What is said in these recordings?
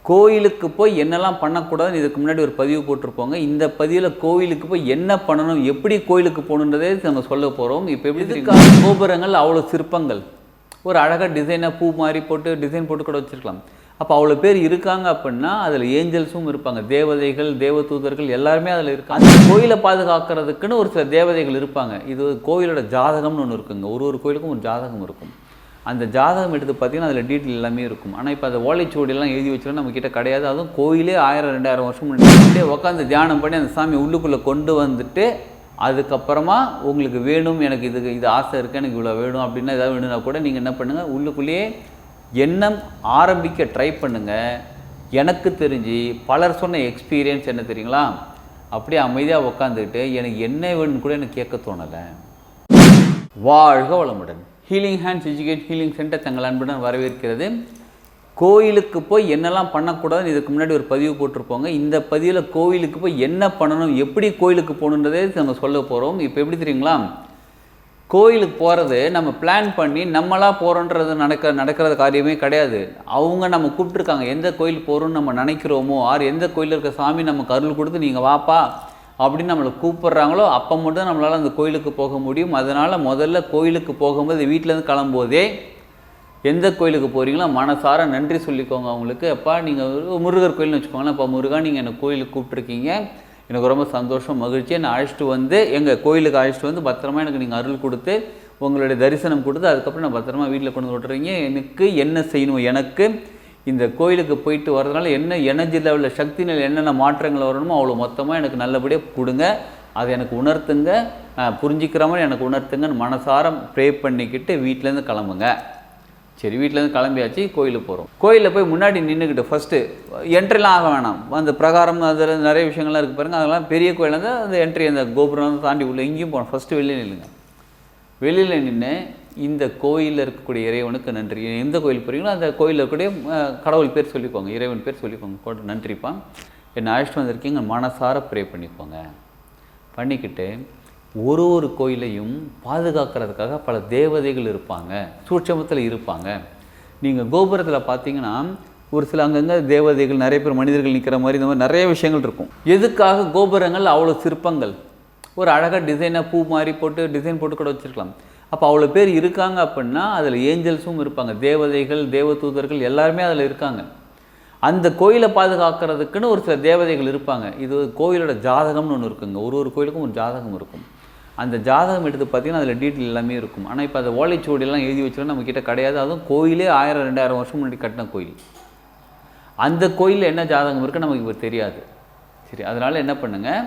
கோயிலுக்கு போய் என்னெல்லாம் பண்ணக்கூடாதுன்னு இதுக்கு முன்னாடி ஒரு பதிவு போட்டிருப்போங்க. இந்த பதிவில் கோயிலுக்கு போய் என்ன பண்ணணும், எப்படி கோயிலுக்கு போகணுன்றதே நம்ம சொல்ல போகிறோம். இப்போ எப்படி இதுக்காக கோபுரங்கள் அவ்வளோ சிற்பங்கள், ஒரு அழகாக டிசைனாக பூ மாதிரி போட்டு டிசைன் போட்டு கூட வச்சுருக்கலாம். அப்போ அவ்வளோ பேர் இருக்காங்க அப்படின்னா அதில் ஏஞ்சல்ஸும் இருப்பாங்க, தேவதைகள் தேவதூதர்கள் எல்லாருமே அதில் இருக்காங்க. அந்த கோயிலை பாதுகாக்கிறதுக்குன்னு ஒரு சில தேவதைகள் இருப்பாங்க. இது கோயிலோட ஜாதகம்னு ஒன்று இருக்குங்க. ஒரு கோயிலுக்கும் ஒரு ஜாதகம் இருக்கும். அந்த ஜாதகம் எடுத்து பார்த்தீங்கன்னா அதில் டீட்டெயில் எல்லாமே இருக்கும். ஆனால் இப்போ அந்த ஓலைச்சுவடியெல்லாம் எழுதி வச்சுன்னா நம்மக்கிட்ட கிடையாது. அதுவும் கோயிலே 1000-2000 வருஷம் முன்னாடி உட்காந்து தியானம் பண்ணி அந்த சாமி உள்ளுக்குள்ளே கொண்டு வந்துட்டு அதுக்கப்புறமா உங்களுக்கு வேணும், எனக்கு இது ஆசை இருக்குது, எனக்கு இவ்வளோ வேணும் அப்படின்னா ஏதாவது வேணும்னா கூட நீங்கள் என்ன பண்ணுங்கள், உள்ளுக்குள்ளேயே எண்ணம் ஆரம்பிக்க ட்ரை பண்ணுங்கள். எனக்கு தெரிஞ்சு பலர் சொன்ன எக்ஸ்பீரியன்ஸ் என்ன தெரியுங்களா, அப்படியே அமைதியாக உட்காந்துக்கிட்டு எனக்கு என்ன வேணும்னு கூட எனக்கு கேட்க தோணலை. வாழ்க வளமுடன். Healing hands educate healing centre தங்கள் அன்புடன் வரவேற்கிறது. கோயிலுக்கு போய் என்னெல்லாம் பண்ணக்கூடாதுன்னு இதுக்கு முன்னாடி ஒரு பதிவு போட்டிருப்போங்க. இந்த பதிவில் கோயிலுக்கு போய் என்ன பண்ணணும், எப்படி கோயிலுக்கு போகணுன்றதே நம்ம சொல்ல போகிறோம். இப்போ எப்படி தெரியுங்களா, கோயிலுக்கு போகிறது நம்ம பிளான் பண்ணி நம்மளாக போகிறோன்றது நடக்கிற காரியமே கிடையாது. அவங்க நம்ம கூப்பிட்ருக்காங்க, எந்த கோயில் போகிறோன்னு நம்ம நினைக்கிறோமோ, எந்த கோயிலில் இருக்க சாமி நமக்கு அருள் கொடுத்து நீங்கள் வாப்பா அப்படின்னு நம்மளை கூப்பிட்றாங்களோ அப்போ மட்டும் நம்மளால் அந்த கோயிலுக்கு போக முடியும். அதனால் முதல்ல கோயிலுக்கு போகும்போது வீட்டிலேருந்து கிளம்பும்போதே எந்த கோயிலுக்கு போகிறீங்களோ மனசார நன்றி சொல்லிக்கோங்க அவங்களுக்கு. அப்பா நீங்கள் முருகர் கோயில்னு வச்சுக்கோங்களேன், அப்போ முருகா நீங்கள் என்னை கோயிலுக்கு கூப்பிட்ருக்கீங்க, எனக்கு ரொம்ப சந்தோஷம் மகிழ்ச்சி, என்னை அழைச்சிட்டு வந்து எங்கள் கோயிலுக்கு அழைச்சிட்டு வந்து பத்திரமா எனக்கு நீங்கள் அருள் கொடுத்து உங்களுடைய தரிசனம் கொடுத்து அதுக்கப்புறம் நான் பத்திரமா வீட்டில் கொண்டு விட்டுறீங்க. எனக்கு என்ன செய்யணும், எனக்கு இந்த கோயிலுக்கு போயிட்டு வரதுனால என்ன எனர்ஜி லெவலில் சக்தி நிலை என்னென்ன மாற்றங்கள் வரணுமோ அவ்வளோ மொத்தமாக எனக்கு நல்லபடியாக கொடுங்க, அதை எனக்கு உணர்த்துங்க, புரிஞ்சிக்கிற மாதிரி எனக்கு உணர்த்துங்கன்னு மனசார ப்ரே பண்ணிக்கிட்டு வீட்டிலேருந்து கிளம்புங்க. சரி, வீட்டிலேருந்து கிளம்பியாச்சு, கோயிலுக்கு போகிறோம். கோயிலில் போய் முன்னாடி நின்றுக்கிட்டு ஃபஸ்ட்டு என்ட்ரிலாம் ஆக வேணாம். அந்த பிரகாரம் அதில் நிறைய விஷயங்கள்லாம் இருக்குது பாருங்கள். அதெல்லாம் பெரிய கோயில் வந்து அந்த என்ட்ரி அந்த கோபுரம் தாண்டி உள்ள எங்கேயும் போகணும். ஃபஸ்ட்டு வெளியில் நில்லுங்க. வெளியில் நின்று இந்த கோயிலில் இருக்கக்கூடிய இறைவனுக்கு நன்றி. எந்த கோயில் போகிறீங்களோ அந்த கோயிலில் இருக்கக்கூடிய கடவுள் பேர் சொல்லிக்கோங்க, இறைவன் பேர் சொல்லிக்கோங்க, போட்டு நன்றிப்பா என்னை அழைச்சிட்டு வந்திருக்கீங்க மனசார ப்ரே பண்ணிக்கோங்க. பண்ணிக்கிட்டு ஒரு கோயிலையும் பாதுகாக்கிறதுக்காக பல தேவதைகள் இருப்பாங்க, சூட்சமத்தில் இருப்பாங்க. நீங்கள் கோபுரத்தில் பார்த்தீங்கன்னா ஒரு சில அங்கங்கே தேவதைகள், நிறைய பேர் மனிதர்கள் நிற்கிற மாதிரி இந்த மாதிரி நிறைய விஷயங்கள் இருக்கும். எதுக்காக கோபுரங்கள் அவ்வளோ சிற்பங்கள், ஒரு அழகாக டிசைனாக பூ மாதிரி போட்டு டிசைன் போட்டு கூட வச்சுருக்கலாம். அப்போ அவ்வளோ பேர் இருக்காங்க அப்படின்னா அதில் ஏஞ்சல்ஸும் இருப்பாங்க, தேவதைகள் தேவதூதர்கள் எல்லாருமே அதில் இருக்காங்க. அந்த கோயிலை பாதுகாக்கிறதுக்குன்னு ஒரு சில தேவதைகள் இருப்பாங்க. இது கோயிலோட ஜாதகம்னு ஒன்று இருக்குங்க. ஒரு கோயிலுக்கும் ஒரு ஜாதகம் இருக்கும். அந்த ஜாதகம் எடுத்து பார்த்திங்கன்னா அதில் டீட்டெயில் எல்லாமே இருக்கும். ஆனால் இப்போ அந்த ஓலைச்சுவடியெல்லாம் எழுதி வச்சுன்னா நம்மக்கிட்ட கிடையாது. அதுவும் கோயிலே 1000-2000 வருஷம் முன்னாடி கட்டின கோயில். அந்த கோயிலில் என்ன ஜாதகம் இருக்குன்னு நமக்கு இப்போ தெரியாது. சரி, அதனால் என்ன பண்ணுங்கள்,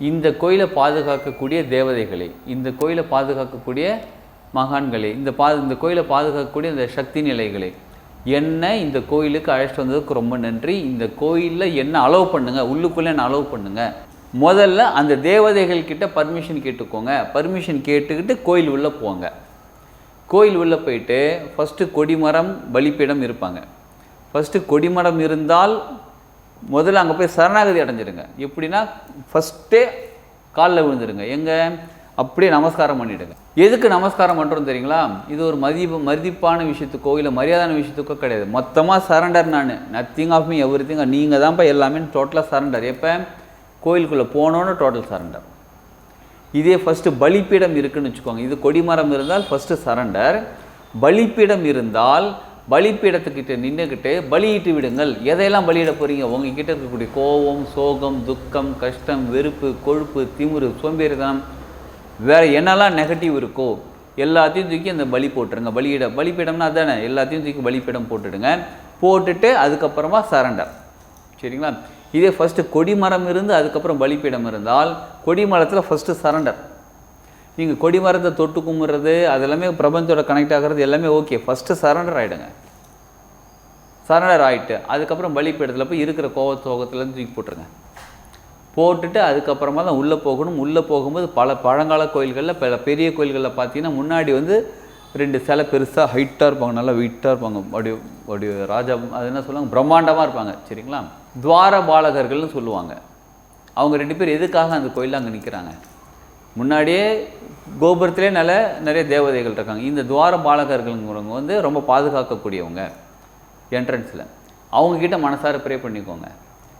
இந்த கோயிலை பாதுகாக்கக்கூடிய தேவதைகளை, இந்த கோயிலை பாதுகாக்கக்கூடிய மகான்களை, இந்த கோயிலை பாதுகாக்கக்கூடிய இந்த சக்தி நிலைகளை என்ன இந்த கோயிலுக்கு அழைச்சிட்டு வந்ததுக்கு ரொம்ப நன்றி. இந்த கோயிலில் என்ன அலோவ் பண்ணுங்கள், உள்ளுக்குள்ளே என்ன அலோவ் பண்ணுங்கள். முதல்ல அந்த தேவதைகள் கிட்ட பர்மிஷன் கேட்டுக்கோங்க. பர்மிஷன் கேட்டுக்கிட்டு கோயில் உள்ளே போங்க. கோயில் உள்ளே போயிட்டு ஃபஸ்ட்டு கொடிமரம் பலிப்பீடம் இருப்பாங்க. ஃபஸ்ட்டு கொடிமரம் இருந்தால் முதல்ல அங்கே போய் சரணாகதி அடைஞ்சிருங்க. எப்படின்னா ஃபஸ்ட்டே காலில் விழுந்துருங்க. எங்கே அப்படியே நமஸ்காரம் பண்ணிவிடுங்க. எதுக்கு நமஸ்காரம் பண்ணுறோம் தெரியுங்களா, இது ஒரு மதிப்பான விஷயத்துக்கோ இல்லை மரியாதையான விஷயத்துக்கோ கிடையாது. மொத்தமாக சரண்டர். நான் nothing of me everything, நீங்கள் தான்ப்பா எல்லாமே, டோட்டலாக சரண்டர். எப்போ கோயிலுக்குள்ளே போனோன்னு டோட்டல் சரண்டர். இதே ஃபஸ்ட்டு பலிப்பீடம் இருக்குதுன்னு வச்சுக்கோங்க. இது கொடிமரம் இருந்தால் ஃபஸ்ட்டு சரண்டர். பலிப்பீடம் இருந்தால் பலிப்பீடத்துக்கிட்ட நின்றுக்கிட்டு பலியிட்டு விடுங்கள். எதையெல்லாம் பலியிட போகிறீங்க, உங்ககிட்ட இருக்கக்கூடிய கோபம், சோகம், துக்கம், கஷ்டம், வெறுப்பு, கொழுப்பு, திமிரு, சோம்பேறித்தனம், வேறு என்னெல்லாம் நெகட்டிவ் இருக்கோ எல்லாத்தையும் தூக்கி அந்த பலி போட்டுருங்க. பலிப்பீடம்னா அதானே, எல்லாத்தையும் தூக்கி பலிப்பீடம் போட்டுடுங்க. போட்டுட்டு அதுக்கப்புறமா சரண்டர். சரிங்களா. இதே ஃபஸ்ட்டு கொடிமரம் இருந்து அதுக்கப்புறம் பலிப்பீடம் இருந்தால் கொடிமரத்தில் ஃபஸ்ட்டு சரண்டர். நீங்கள் கொடிமரத்தை தொட்டு கும்பிட்றது அதெல்லாமே பிரபஞ்சத்தோட கனெக்ட் ஆகிறது எல்லாமே ஓகே. ஃபஸ்ட்டு சரண்டர் ஆகிடுங்க. சரண்டர் ஆகிட்டு அதுக்கப்புறம் பலிப்பீடத்தில் போய் இருக்கிற சோகத்துலேருந்து தூக்கி போட்டுருங்க. போட்டுட்டு அதுக்கப்புறமா தான் உள்ளே போகணும். உள்ளே போகும்போது பல பழங்கால கோயில்களில் பல பெரிய கோயில்களில் பார்த்தீங்கன்னா முன்னாடி வந்து 2 சிலை பெருசாக ஹைட்டாக இருப்பாங்க, நல்லா வெயிட்டாக இருப்பாங்க. அப்படி ராஜா அது என்ன சொல்லுவாங்க, பிரம்மாண்டமாக இருப்பாங்க. சரிங்களா. துவார பாலகர்கள்னு சொல்லுவாங்க. அவங்க 2 பேர் எதுக்காக அந்த கோயிலில் அங்கே நிற்கிறாங்க, முன்னாடியே கோபுரத்திலே நிறைய தேவதைகள் இருக்காங்க. இந்த துவார பாலகர்கள்ங்கிறவங்க வந்து ரொம்ப பாதுகாக்கக்கூடியவங்க. என்ட்ரன்ஸில் அவங்கக்கிட்ட மனசார ப்ரே பண்ணிக்கோங்க.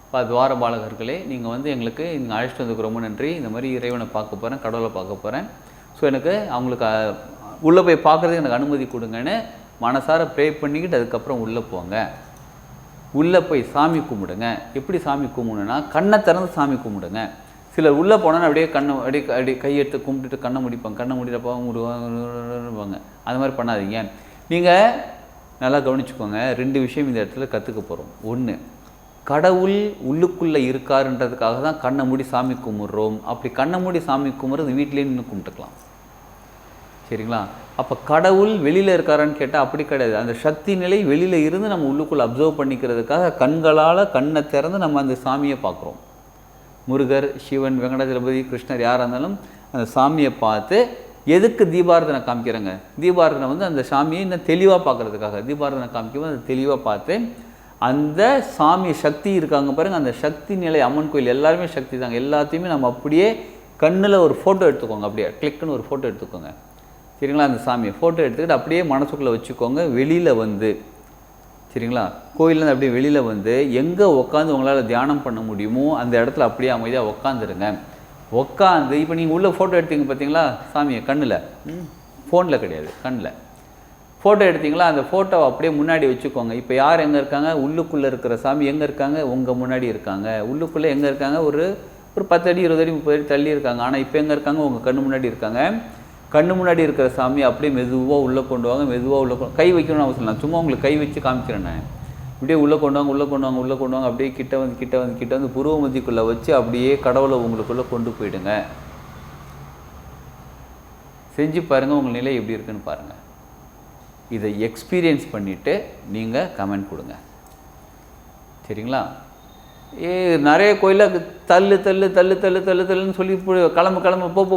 இப்போ துவார பாலகர்களே, நீங்கள் வந்து எங்களுக்கு இங்கே அழைச்சிட்டு வந்ததுக்கு ரொம்ப நன்றி. இந்த மாதிரி இறைவனை பார்க்க போகிறேன், கடவுளை பார்க்க போகிறேன். ஸோ எனக்கு அவங்களுக்கு உள்ளே போய் பார்க்குறதுக்கு எனக்கு அனுமதி கொடுங்கன்னு மனசார ப்ரே பண்ணிக்கிட்டு அதுக்கப்புறம் உள்ளே போங்க. உள்ளே போய் சாமி கும்பிடுங்க. எப்படி சாமி கும்பிடுன்னா, கண்ணை திறந்து சாமி கும்பிடுங்க. சிலர் உள்ளே போனோன்னா அப்படியே அப்படியே கையெடுத்து கும்பிட்டுட்டு கண்ணை முடிப்பாங்க. கண்ணை முடிக்கிறப்ப முடுவாங்க. அது மாதிரி பண்ணாதீங்க. நீங்கள் நல்லா கவனிச்சுக்கோங்க. 2 விஷயம் இந்த இடத்துல கற்றுக்க போகிறோம். ஒன்று, கடவுள் உள்ளுக்குள்ளே இருக்காருன்றதுக்காக தான் கண்ணை மூடி சாமி கும்பிட்றோம். அப்படி கண்ணை மூடி சாமி கும்பிட்றது வீட்டிலேயே நின்று கும்பிட்டுக்கலாம். சரிங்களா? அப்போ கடவுள் வெளியில் இருக்காரான்னு கேட்டால் அப்படி கிடையாது. அந்த சக்தி நிலை வெளியில் இருந்து நம்ம உள்ளுக்குள்ளே அப்சர்வ் பண்ணிக்கிறதுக்காக கண்களால் கண்ணை திறந்து நம்ம அந்த சாமியை பார்க்குறோம். முருகர், சிவன், வெங்கடாஜலபதி, கிருஷ்ணர் யாராக இருந்தாலும் அந்த சாமியை பார்த்து எதுக்கு தீபாரதனை காமிக்கிறேங்க? தீபாரதனை வந்து அந்த சாமியை இன்னும் தெளிவாக பார்க்குறதுக்காக. தீபாரதனை காமிக்கும்போது அதை தெளிவாக பார்த்து அந்த சாமி சக்தி இருக்காங்க பாருங்கள், அந்த சக்தி நிலை, அம்மன் கோயில் எல்லாருமே சக்தி தாங்க. எல்லாத்தையுமே நம்ம அப்படியே கண்ணில் ஒரு ஃபோட்டோ எடுத்துக்கோங்க. அப்படியே கிளிக்குன்னு ஒரு ஃபோட்டோ எடுத்துக்கோங்க. சரிங்களா? அந்த சாமியை ஃபோட்டோ எடுத்துக்கிட்டு அப்படியே மனசுக்குள்ளே வச்சுக்கோங்க. வெளியில் வந்து, சரிங்களா, கோயிலேருந்து அப்படியே வெளியில் வந்து எங்கே உட்காந்து உங்களால் தியானம் பண்ண முடியுமோ அந்த இடத்துல அப்படியே அமைதியாக உட்காந்துருங்க. உட்காந்து இப்போ நீங்கள் உள்ள ஃபோட்டோ எடுத்தீங்க பார்த்தீங்களா சாமியை, கண்ணில், ஃபோனில் கிடையாது, கண்ணில் ஃபோட்டோ எடுத்தீங்களா, அந்த ஃபோட்டோவை அப்படியே முன்னாடி வச்சுக்கோங்க. இப்போ யார் எங்கே இருக்காங்க? உள்ளுக்குள்ளே இருக்கிற சாமி எங்கே இருக்காங்க? உங்கள் முன்னாடி இருக்காங்க. உள்ளுக்குள்ளே எங்கே இருக்காங்க? ஒரு 10 அடி 20 அடி 30 அடி தள்ளி இருக்காங்க. ஆனால் இப்போ எங்கே இருக்காங்க? உங்கள் கண்ணு முன்னாடி இருக்காங்க. கண்ணு முன்னாடி இருக்கிற சாமி அப்படியே மெதுவாக உள்ளே கொண்டு வாங்க. மெதுவாக உள்ளே கை வைக்கணும்னு அவசியம் இல்லை. சும்மா உங்களுக்கு கை வச்சு காமிக்கிறேன். நான் இப்படியே உள்ளே கொண்டு வாங்க, உள்ளே கொண்டு வாங்க, உள்ளே கொண்டு வாங்க. அப்படியே கிட்ட வந்து புருவ மத்திக்குள்ளே வச்சு அப்படியே கடவுளை உங்களுக்குள்ளே கொண்டு போயிடுங்க. செஞ்சு பாருங்கள், உங்கள் நிலை எப்படி இருக்குன்னு பாருங்கள். இதை எக்ஸ்பீரியன்ஸ் பண்ணிவிட்டு நீங்கள் கமெண்ட் கொடுங்க. சரிங்களா? நிறைய கோயிலில் தள்ளுன்னு சொல்லி கிளம்பு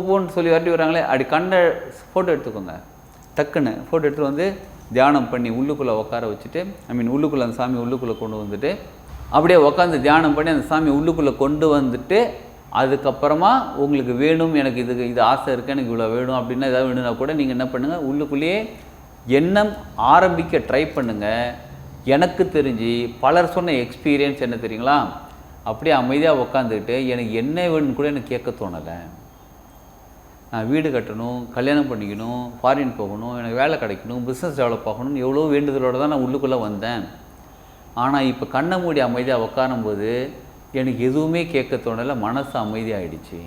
போன்னு சொல்லி வரட்டி வராங்களே, அப்படி கண்ணை ஃபோட்டோ எடுத்துக்கோங்க. டக்குன்னு ஃபோட்டோ எடுத்துகிட்டு வந்து தியானம் பண்ணி உள்ளுக்குள்ளே உட்கார வச்சுட்டு, உள்ளுக்குள்ளே அந்த சாமி உள்ளுக்குள்ளே கொண்டு வந்துட்டு அப்படியே உட்காந்து தியானம் பண்ணி அந்த சாமி உள்ளுக்குள்ளே கொண்டு வந்துட்டு, அதுக்கப்புறமா உங்களுக்கு வேணும், எனக்கு இது ஆசை இருக்குது, எனக்கு இவ்வளோ வேணும் அப்படின்னா ஏதாவது வேணும்னா கூட நீங்கள் என்ன பண்ணுங்கள், உள்ளுக்குள்ளேயே எண்ணம் ஆரம்பிக்க ட்ரை பண்ணுங்கள். எனக்கு தெரிஞ்சு பலர் சொன்ன எக்ஸ்பீரியன்ஸ் என்ன தெரியுங்களா? அப்படியே அமைதியாக உட்காந்துக்கிட்டு எனக்கு என்ன வேணும்னு கூட எனக்கு கேட்க தோணலை. நான் வீடு கட்டணும், கல்யாணம் பண்ணிக்கணும், ஃபாரின் போகணும், எனக்கு வேலை கிடைக்கணும், பிஸ்னஸ் டெவலப் ஆகணும்னு எவ்வளோ வேண்டுதலோடு தான் நான் உள்ளுக்குள்ளே வந்தேன். ஆனால் இப்போ கண்ணை மூடி அமைதியாக உட்காரும்போது எனக்கு எதுவுமே கேட்க தோணலை, மனசு அமைதியாகிடுச்சு.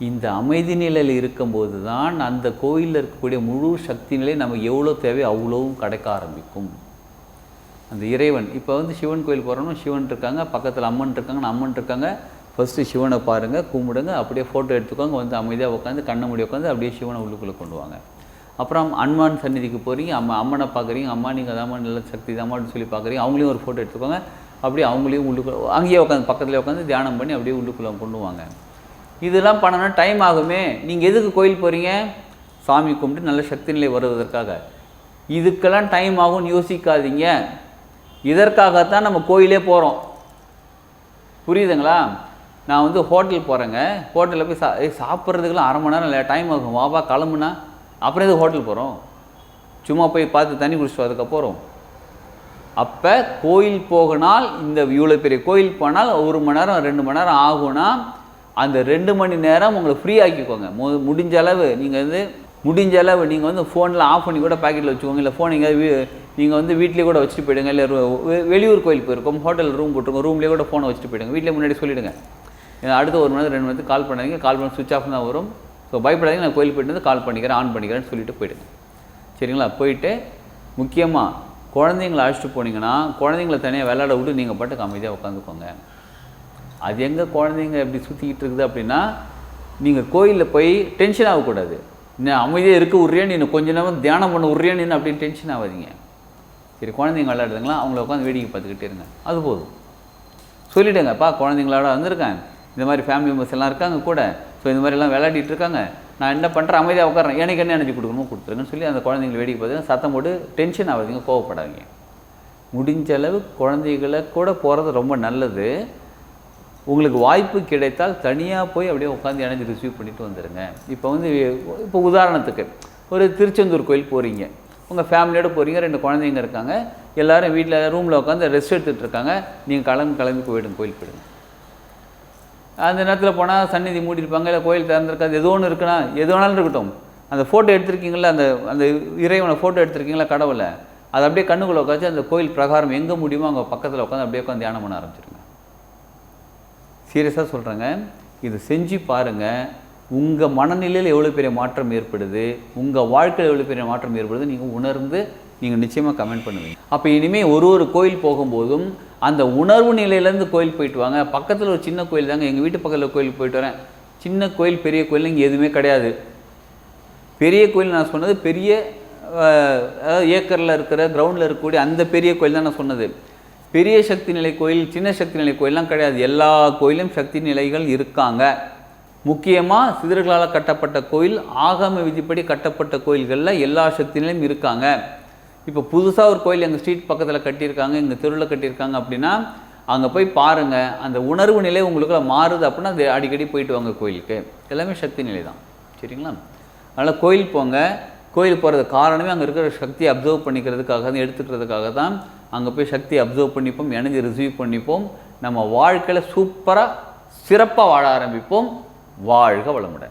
இந்த அமைதி நிலையில் இருக்கும்போது தான் அந்த கோயிலில் இருக்கக்கூடிய முழு சக்தி நிலை நம்ம எவ்வளோ தேவை அவ்வளோவும் கிடைக்க ஆரம்பிக்கும். அந்த இறைவன் இப்போ வந்து சிவன் கோயில் போகிறோம்னா சிவன் இருக்காங்க, பக்கத்தில் அம்மன் இருக்காங்கன்னா அம்மன் இருக்காங்க. ஃபஸ்ட்டு சிவனை பாருங்கள், கும்பிடுங்க, அப்படியே ஃபோட்டோ எடுத்துக்கோங்க. வந்து அமைதியாக உட்காந்து கண்ணை மூடி உட்காந்து அப்படியே சிவனை உள்ளுக்குள்ளே கொண்டு வாங்க. அப்புறம் அன்மான் சந்நிதிக்கு போகிறீங்க, அம்மனை பார்க்குறீங்க, அம்மா நீங்கள் அதாம்மா நல்ல சக்தி தாம்மான்னு சொல்லி பார்க்குறீங்க. அவங்களையும் ஒரு ஃபோட்டோ எடுத்துக்கோங்க. அப்படியே அவங்களையும் உள்ளுக்குள்ளே அங்கேயே உட்காந்து பக்கத்தில் உட்காந்து தியானம் பண்ணி அப்படியே உள்ளுக்குள்ளே கொண்டு வாங்க. இதெல்லாம் பண்ணணும்னா டைம் ஆகுமே. நீங்கள் எதுக்கு கோயில் போகிறீங்க? சாமி கும்பிட்டு நல்ல சக்தி நிலை வருவதற்காக. இதுக்கெல்லாம் டைம் ஆகும்னு யோசிக்காதீங்க. இதற்காகத்தான் நம்ம கோயிலே போகிறோம். புரியுதுங்களா? நான் வந்து ஹோட்டல் போகிறேங்க, ஹோட்டலில் போய் சாப்பிட்றதுக்கெல்லாம் அரை மணி நேரம் இல்லை, டைம் ஆகும். வாப்பா கிளம்புனா அப்புறம் எதுக்கு ஹோட்டல் போகிறோம்? சும்மா போய் பார்த்து தண்ணி குடிச்சிட்டு அதுக்கு போகிறோம். அப்போ கோயில் போகனால், இந்த இவ்வளோ பெரிய கோயில் போனால் 1 மணி நேரம் 2 மணி நேரம் ஆகும்னா அந்த 2 மணி நேரம் உங்களை ஃப்ரீ ஆக்கிக்கோங்க. முடிஞ்ச அளவு நீங்கள் வந்து ஃபோனில் ஆஃப் பண்ணி கூட பாக்கெட்டில் வச்சுக்கோங்க. இல்லை ஃபோன் எங்கேயாவது நீங்கள் வந்து வீட்லேயே கூட வச்சுட்டு போயிடுங்க. இல்லை வெளியூர் கோயில் போயிருக்கோம், ஹோட்டல் ரூம் போட்டுருக்கோம், ரூம்லேயே கூட ஃபோனை வச்சுட்டு போயிடுங்க. வீட்டில் முன்னாடி சொல்லிவிடுங்க, அடுத்த 1 மணி நேரம் 2 மணி நேரத்துக்கு கால் பண்ணாதீங்க, கால் பண்ண சுவிச் ஆஃப் தான் வரும். ஸோ பயப்படாதீங்க, நான் கோயில் போய்ட்டு வந்து கால் பண்ணிக்கிறேன், ஆன் பண்ணிக்கிறேன்னு சொல்லிட்டு போயிடுங்க. சரிங்களா? போயிட்டு முக்கியமாக குழந்தைங்கள அழைச்சிட்டு போனீங்கன்னா குழந்தைங்கள தனியாக விளையாட விட்டு நீங்கள் பாட்டுக்கு அமைதியாக உட்காந்துக்கோங்க. அது எங்கே குழந்தைங்க எப்படி சுற்றிக்கிட்டு இருக்குது அப்படின்னா, நீங்கள் கோயிலில் போய் டென்ஷன் ஆகக்கூடாது. இன்னும் அமைதியாக இருக்க விட்றியான்னு, இன்னும் கொஞ்ச நேரம் தியானம் பண்ண விட்றியான்னு அப்படின்னு டென்ஷன் ஆகாதீங்க. சரி, குழந்தைங்க விளையாடுதுங்களா, அவங்கள உட்காந்து வேடிக்கை பார்த்துக்கிட்டே இருங்க, அது போதும். சொல்லிவிடுங்கப்பா, குழந்தைங்களோட வந்திருக்கேன், இந்த மாதிரி ஃபேமிலி மெம்பர்ஸ் எல்லாம் இருக்காங்க கூட, ஸோ இந்த மாதிரிலாம் விளையாடிட்டு இருக்காங்க, நான் என்ன பண்ணுறேன், அமைதியாக உட்காறேன், எனக்கு என்ன எனர்ஜி கொடுக்கணுமோ கொடுத்துருங்கன்னு சொல்லி அந்த குழந்தைங்களை வேடிக்கை பார்த்துங்க. சத்தம் போட்டு டென்ஷன் ஆகாதீங்க, கோவப்படாதீங்க. முடிஞ்ச அளவு குழந்தைகளை கூட போகிறது ரொம்ப நல்லது. உங்களுக்கு வாய்ப்பு கிடைத்தால் தனியாக போய் அப்படியே உட்காந்து எனர்ஜி ரிசீவ் பண்ணிவிட்டு வந்துடுங்க. இப்போ உதாரணத்துக்கு ஒரு திருச்செந்தூர் கோயில் போகிறீங்க, உங்கள் ஃபேமிலியோடு போகிறீங்க, 2 குழந்தைங்க இருக்காங்க, எல்லோரும் வீட்டில் ரூமில் உட்காந்து ரெஸ்ட் எடுத்துகிட்டு இருக்காங்க. நீங்கள் கிளம்பி போயிடுங்க, கோயிலுக்கு போயிடுங்க. அந்த நேரத்தில் போனால் சந்நிதி மூடிருப்பாங்க, இல்லை கோயில் திறந்துருக்காது, எது ஒன்று இருக்குன்னா எது வேணாலும் இருக்கட்டும். அந்த ஃபோட்டோ எடுத்திருக்கீங்களா, அந்த இறைவனை ஃபோட்டோ எடுத்திருக்கீங்களா கடவுளை, அதை அப்படியே கண்ணுக்குள்ளே உட்காந்து அந்த கோயில் பிரகாரம் எங்கே முடியுமோ அங்கே பக்கத்தில் உட்காந்து அப்படியே உட்காந்து தியானம் பண்ண ஆரம்பிச்சிருங்க. சீரியஸாக சொல்கிறேங்க, இது செஞ்சு பாருங்கள். உங்கள் மனநிலையில் எவ்வளோ பெரிய மாற்றம் ஏற்படுது, உங்கள் வாழ்க்கையில் எவ்வளோ பெரிய மாற்றம் ஏற்படுது நீங்கள் உணர்ந்து நீங்கள் நிச்சயமாக கமெண்ட் பண்ணுவீங்க. அப்போ இனிமேல் ஒரு கோயில் போகும்போதும் அந்த உணர்வு நிலையிலேருந்து கோயில் போயிட்டு வாங்க. பக்கத்தில் ஒரு சின்ன கோயில் தாங்க, எங்கள் வீட்டு பக்கத்தில் கோயிலுக்கு போயிட்டு வரேன். சின்ன கோயில் பெரிய கோயில் இங்கே எதுவுமே கிடையாது. பெரிய கோயில் நான் சொன்னது பெரிய ஏக்கரில் இருக்கிற கிரவுண்டில் இருக்கக்கூடிய அந்த பெரிய கோயில் தான் நான் சொன்னது. பெரிய சக்தி நிலை கோயில், சின்ன சக்தி நிலை கோயிலெலாம் கிடையாது. எல்லா கோயிலும் சக்தி நிலைகள் இருக்காங்க. முக்கியமாக சிதறுகளால் கட்டப்பட்ட கோயில், ஆகம விதிப்படி கட்டப்பட்ட கோயில்களில் எல்லா சக்தி நிலையும் இருக்காங்க. இப்போ புதுசாக ஒரு கோயில் எங்கள் ஸ்ட்ரீட் பக்கத்தில் கட்டியிருக்காங்க, எங்கள் தெருவில் கட்டியிருக்காங்க அப்படின்னா அங்கே போய் பாருங்கள். அந்த உணர்வு நிலை உங்களுக்குள்ள மாறுது அப்படின்னா அது அடிக்கடி போயிட்டு வாங்க கோயிலுக்கு. எல்லாமே சக்தி நிலை தான், சரிங்களா? அதனால் கோயில் போங்க. கோயில் போகிறது காரணமே அங்கே இருக்கிற சக்தியை அப்சர்வ் பண்ணிக்கிறதுக்காக தான், எடுத்துக்கிறதுக்காக தான். அங்கே போய் சக்தியை அப்சர்வ் பண்ணிப்போம், எனர்ஜி ரிசீவ் பண்ணிப்போம். நம்ம வாழ்க்கையில் சூப்பராக சிறப்பாக வாழ ஆரம்பிப்போம். வாழ்க வளமுடன்.